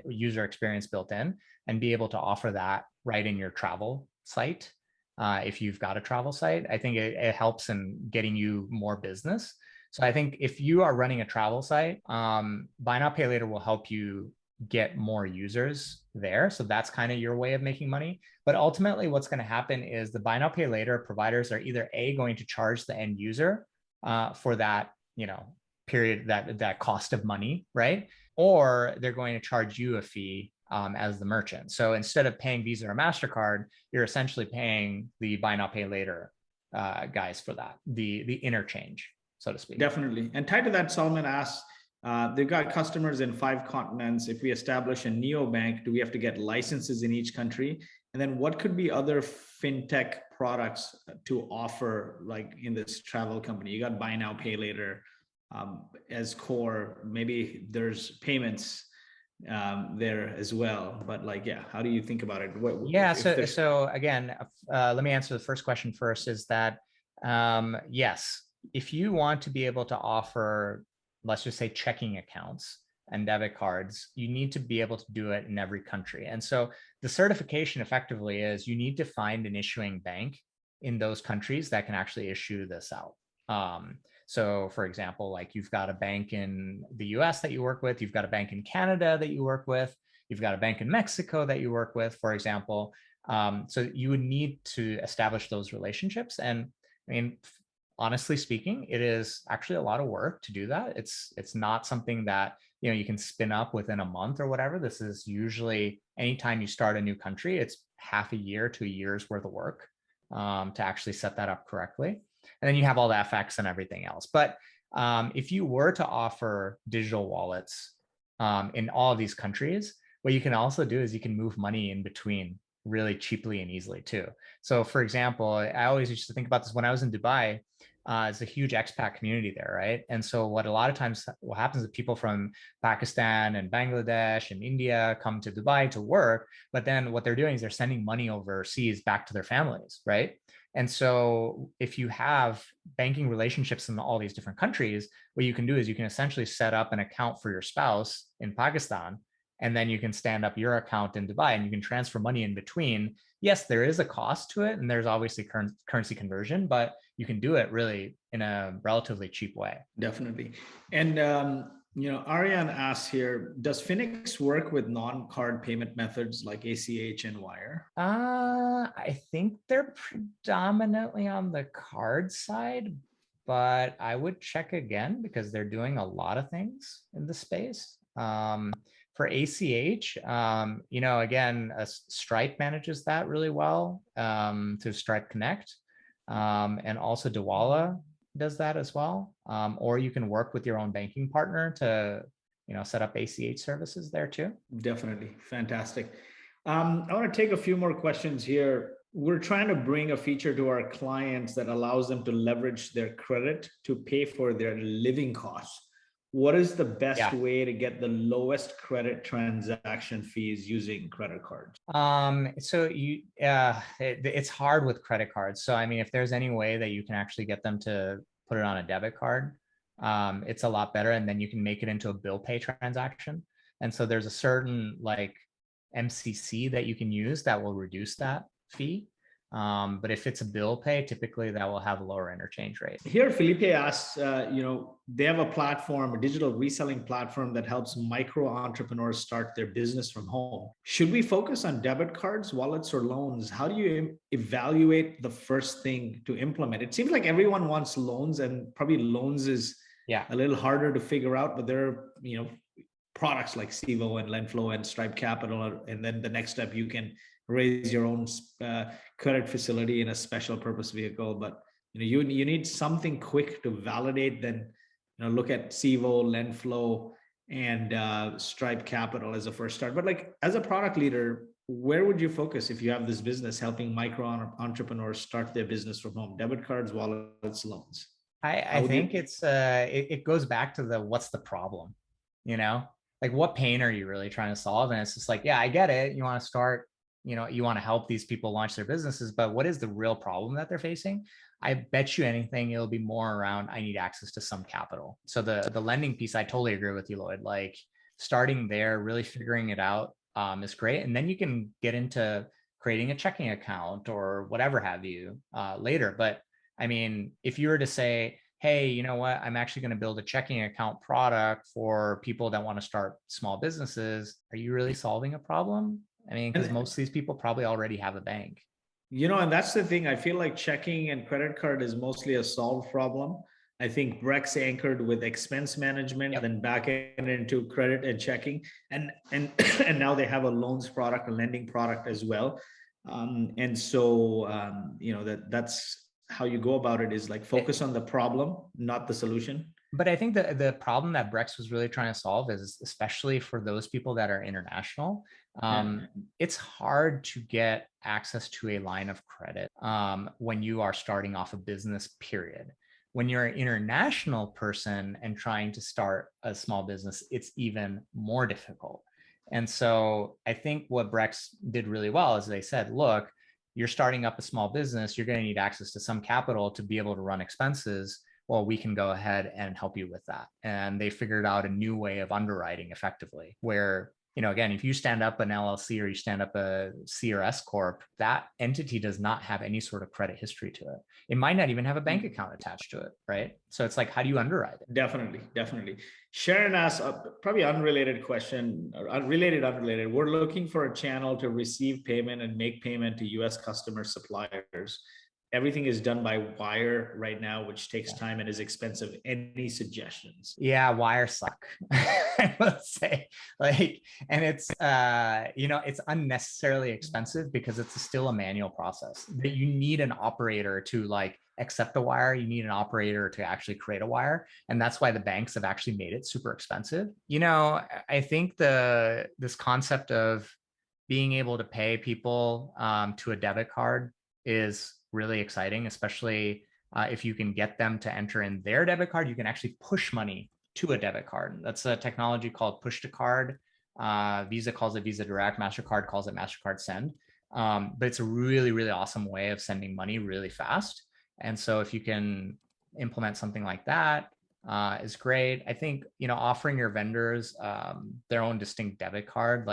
user experience built in, and be able to offer that right in your travel site. If you've got a travel site, I think it helps in getting you more business. So I think if you are running a travel site, buy now, pay later will help you get more users there. So that's kind of your way of making money. But ultimately, what's going to happen is the buy now, pay later providers are either going to charge the end user for that, period, that cost of money, right? Or they're going to charge you a fee as the merchant. So instead of paying Visa or MasterCard, you're essentially paying the buy now, pay later guys for that, the interchange, so to speak. Definitely. And tied to that, Salman asks, they've got customers in 5 continents. If we establish a neobank, do we have to get licenses in each country? And then what could be other fintech products to offer, like in this travel company? You got buy now, pay later as core. Maybe there's payments there as well. But like, yeah, how do you think about it? So again, let me answer the first question first, is that yes, if you want to be able to offer, let's just say, checking accounts and debit cards, you need to be able to do it in every country. And so the certification effectively is you need to find an issuing bank in those countries that can actually issue this out. So for example, like you've got a bank in the US that you work with, you've got a bank in Canada that you work with, you've got a bank in Mexico that you work with, for example. So you would need to establish those relationships. And I mean, honestly speaking, it is actually a lot of work to do that. It's not something that, you know, you can spin up within a month or whatever. This is usually anytime you start a new country, it's half a year to a year's worth of work to actually set that up correctly. And then you have all the FX and everything else. But if you were to offer digital wallets in all of these countries, what you can also do is you can move money in between really cheaply and easily too. So for example, I always used to think about this when I was in Dubai. It's a huge expat community there, right? And so what a lot of times what happens is people from Pakistan and Bangladesh and India come to Dubai to work, but then what they're doing is they're sending money overseas back to their families, right? And so if you have banking relationships in all these different countries, what you can do is you can essentially set up an account for your spouse in Pakistan, and then you can stand up your account in Dubai and you can transfer money in between. Yes, there is a cost to it, and there's obviously currency conversion, but you can do it really in a relatively cheap way. Definitely. And Ariane asks here, does Phoenix work with non-card payment methods like ACH and Wire? I think they're predominantly on the card side, but I would check again because they're doing a lot of things in the space. For ACH, again, Stripe manages that really well through Stripe Connect. And also Dawala does that as well. Or you can work with your own banking partner to, set up ACH services there too. Definitely. Fantastic. I want to take a few more questions here. We're trying to bring a feature to our clients that allows them to leverage their credit to pay for their living costs. What is the best way to get the lowest credit transaction fees using credit cards? So it's hard with credit cards. So, I mean, if there's any way that you can actually get them to put it on a debit card, it's a lot better. And then you can make it into a bill pay transaction. And so there's a certain like MCC that you can use that will reduce that fee. But if it's a bill pay, typically that will have a lower interchange rate. Here, Felipe asks, they have a platform, a digital reselling platform that helps micro entrepreneurs start their business from home. Should we focus on debit cards, wallets, or loans? How do you evaluate the first thing to implement? It seems like everyone wants loans, and probably loans is a little harder to figure out, but there are, products like Civo and Lenflow and Stripe Capital, and then the next step you can raise your own credit facility in a special purpose vehicle. But you need something quick to validate. Then look at Civo, Lenflow, and Stripe Capital as a first start. But like as a product leader, where would you focus if you have this business helping micro entrepreneurs start their business from home? Debit cards, wallets, loans. I think it goes back to what's the problem, like what pain are you really trying to solve? And it's just like, I get it. You want to start, you want to help these people launch their businesses, but what is the real problem that they're facing? I bet you anything it'll be more around, I need access to some capital. So the lending piece, I totally agree with you, Lloyd. Like starting there, really figuring it out is great. And then you can get into creating a checking account or whatever have you later. But I mean, if you were to say, hey, you know what, I'm actually going to build a checking account product for people that want to start small businesses, are you really solving a problem? I mean, because most of these people probably already have a bank. And that's the thing. I feel like checking and credit card is mostly a solved problem. I think Brex anchored with expense management, then back into credit and checking, and and now they have a loans product, a lending product as well. That's how you go about it, is like focus on the problem, not the solution. But I think the problem that Brex was really trying to solve is, especially for those people that are international, it's hard to get access to a line of credit when you are starting off a business, period. When you're an international person and trying to start a small business, it's even more difficult. And so I think what Brex did really well is they said, look, you're starting up a small business, you're going to need access to some capital to be able to run expenses. Well, we can go ahead and help you with that. And they figured out a new way of underwriting effectively, where again, if you stand up an LLC or you stand up a C or S corp, that entity does not have any sort of credit history to it. It might not even have a bank account attached to it, right? So it's like, how do you underwrite it? Definitely. Sharon asked a probably unrelated question, or unrelated. We're looking for a channel to receive payment and make payment to US customer suppliers. Everything is done by wire right now, which takes time and is expensive. Any suggestions? Yeah, wire suck. I will say, and it's it's unnecessarily expensive because it's still a manual process. That you need an operator to accept a wire. You need an operator to actually create a wire, and that's why the banks have actually made it super expensive. I think this concept of being able to pay people to a debit card is really exciting, especially if you can get them to enter in their debit card. You can actually push money to a debit card. That's a technology called push to card. Visa calls it Visa Direct. MasterCard calls it MasterCard Send. But it's a really, really awesome way of sending money really fast. And so if you can implement something like that, is great. I think, offering your vendors their own distinct debit card,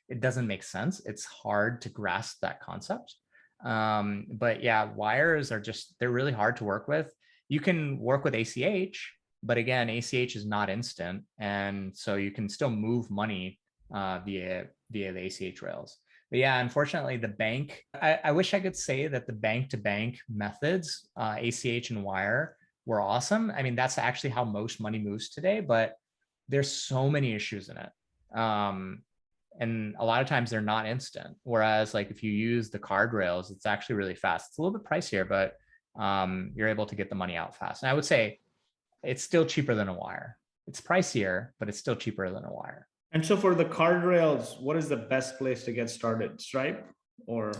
it doesn't make sense. It's hard to grasp that concept. But yeah, wires are they're really hard to work with. You can work with ACH, but again, ACH is not instant. And so you can still move money via the ACH rails. But yeah, unfortunately, the bank, I wish I could say that the bank-to-bank methods, ACH and wire, were awesome. I mean, that's actually how most money moves today, but there's so many issues in it. And a lot of times they're not instant. Whereas if you use the card rails, it's actually really fast. It's a little bit pricier, but you're able to get the money out fast. And I would say it's still cheaper than a wire. It's pricier, but it's still cheaper than a wire. And so for the card rails, what is the best place to get started? Stripe or?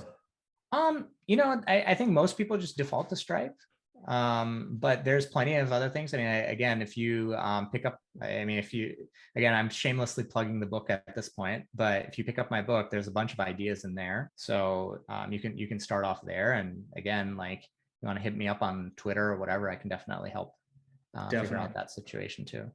I think most people just default to Stripe. But there's plenty of other things. I mean, again, if you pick up, again, I'm shamelessly plugging the book at this point, but if you pick up my book, there's a bunch of ideas in there. So you can start off there. And again, you want to hit me up on Twitter or whatever, I can definitely help figure out that situation too.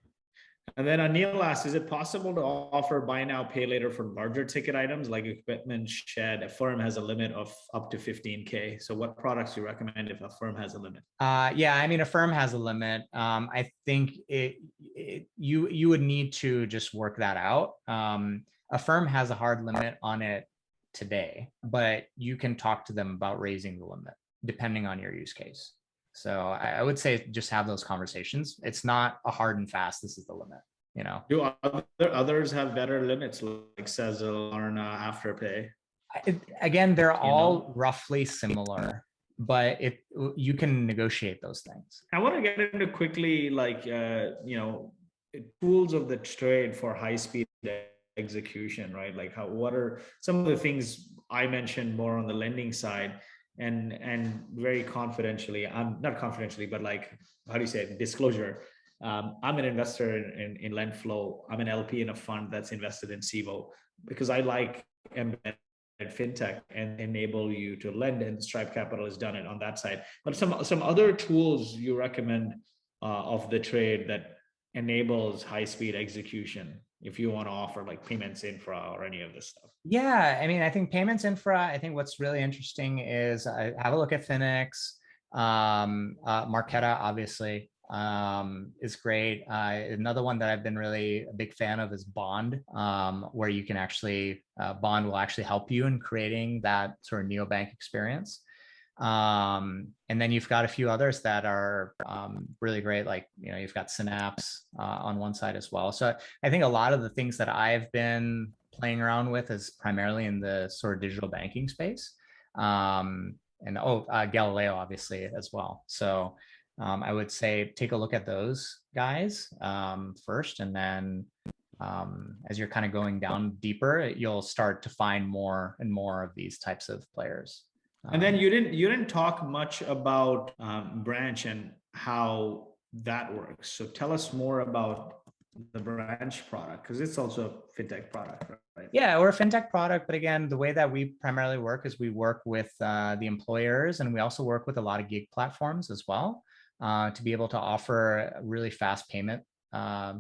And then Anil asks, is it possible to offer buy now, pay later for larger ticket items like equipment shed? A firm has a limit of up to 15K. So what products do you recommend if a firm has a limit? Yeah, I mean, a firm has a limit. I think you would need to just work that out. A firm has a hard limit on it today, but you can talk to them about raising the limit depending on your use case. So I would say just have those conversations. It's not a hard and fast, this is the limit, Do others have better limits like Sezzle, Klarna, Afterpay? Again, they're all roughly similar, but you can negotiate those things. I want to get into quickly, tools of the trade for high-speed execution, right? What are some of the things I mentioned more on the lending side? And very confidentially, not confidentially, but how do you say it? Disclosure. I'm an investor in LendFlow. I'm an LP in a fund that's invested in Civo because I like embedded fintech and enable you to lend, and Stripe Capital has done it on that side. But some other tools you recommend of the trade that enables high-speed execution if you want to offer payments infra or any of this stuff? Yeah, I mean, I think payments infra, I think what's really interesting is have a look at Finex. Marqeta, obviously, is great. Another one that I've been really a big fan of is Bond, where you can actually, Bond will actually help you in creating that sort of neobank experience. And then you've got a few others that are really great. You've got Synapse on one side as well. So I think a lot of the things that I've been playing around with is primarily in the sort of digital banking space. And Galileo, obviously, as well. So I would say take a look at those guys first, and then as you're kind of going down deeper, you'll start to find more and more of these types of players. And then you didn't talk much about Branch and how that works. So tell us more about the Branch product, because it's also a fintech product, right? Yeah, we're a fintech product, but again, the way that we primarily work is we work with the employers, and we also work with a lot of gig platforms as well to be able to offer really fast payment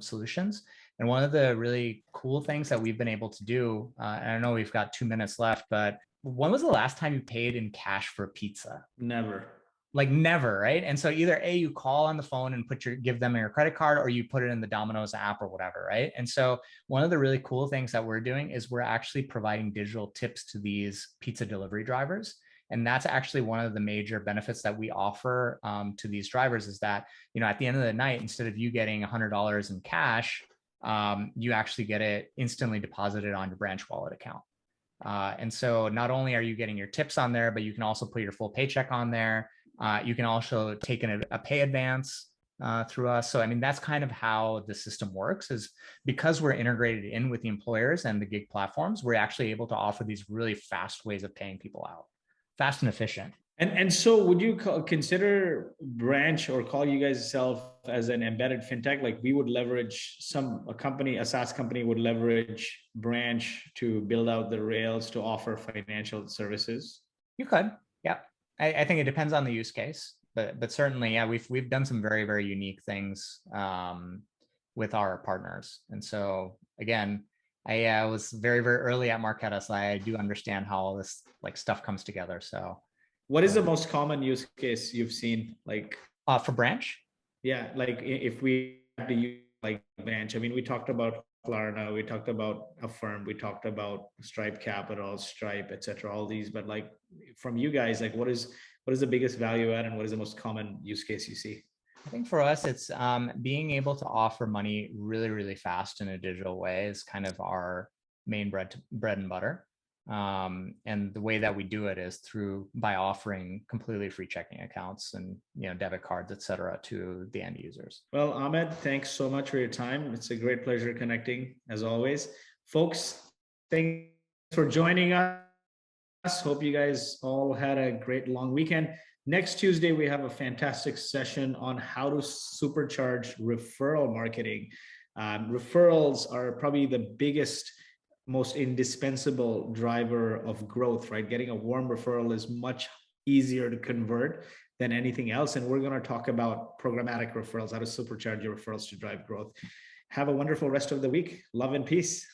solutions. And one of the really cool things that we've been able to do, and I know we've got 2 minutes left, but when was the last time you paid in cash for pizza? Never. Like never, right? And so either you call on the phone and give them your credit card, or you put it in the Domino's app or whatever, right? And so one of the really cool things that we're doing is we're actually providing digital tips to these pizza delivery drivers. And that's actually one of the major benefits that we offer to these drivers, is that, at the end of the night, instead of you getting $100 in cash, you actually get it instantly deposited on your branch wallet account. And so not only are you getting your tips on there, but you can also put your full paycheck on there. You can also take a pay advance through us. So, I mean, that's kind of how the system works, is because we're integrated in with the employers and the gig platforms, we're actually able to offer these really fast ways of paying people out, fast and efficient. And so would you consider Branch, or call you guys yourself as an embedded fintech? Like, we would leverage a SaaS company would leverage Branch to build out the rails to offer financial services? You could, yeah. I think it depends on the use case, but certainly, yeah, we've done some very, very unique things with our partners. And so again, I was very, very early at Marqeta, so I do understand how all this stuff comes together. So what is the most common use case you've seen? For Branch? Yeah, if we had to use Branch, I mean, we talked about Klarna, we talked about Affirm, we talked about Stripe Capital, Stripe, etc. All these, but from you guys, what is the biggest value add, and what is the most common use case you see? I think for us, it's being able to offer money really, really fast in a digital way is kind of our main bread and butter. And the way that we do it is by offering completely free checking accounts and debit cards, et cetera, to the end users. Well, Ahmed, thanks so much for your time. It's a great pleasure connecting, as always. Folks, thanks for joining us. Hope you guys all had a great long weekend. Next Tuesday, we have a fantastic session on how to supercharge referral marketing. Referrals are probably the biggest, most indispensable driver of growth, right? Getting a warm referral is much easier to convert than anything else. And we're going to talk about programmatic referrals, how to supercharge your referrals to drive growth. Have a wonderful rest of the week. Love and peace.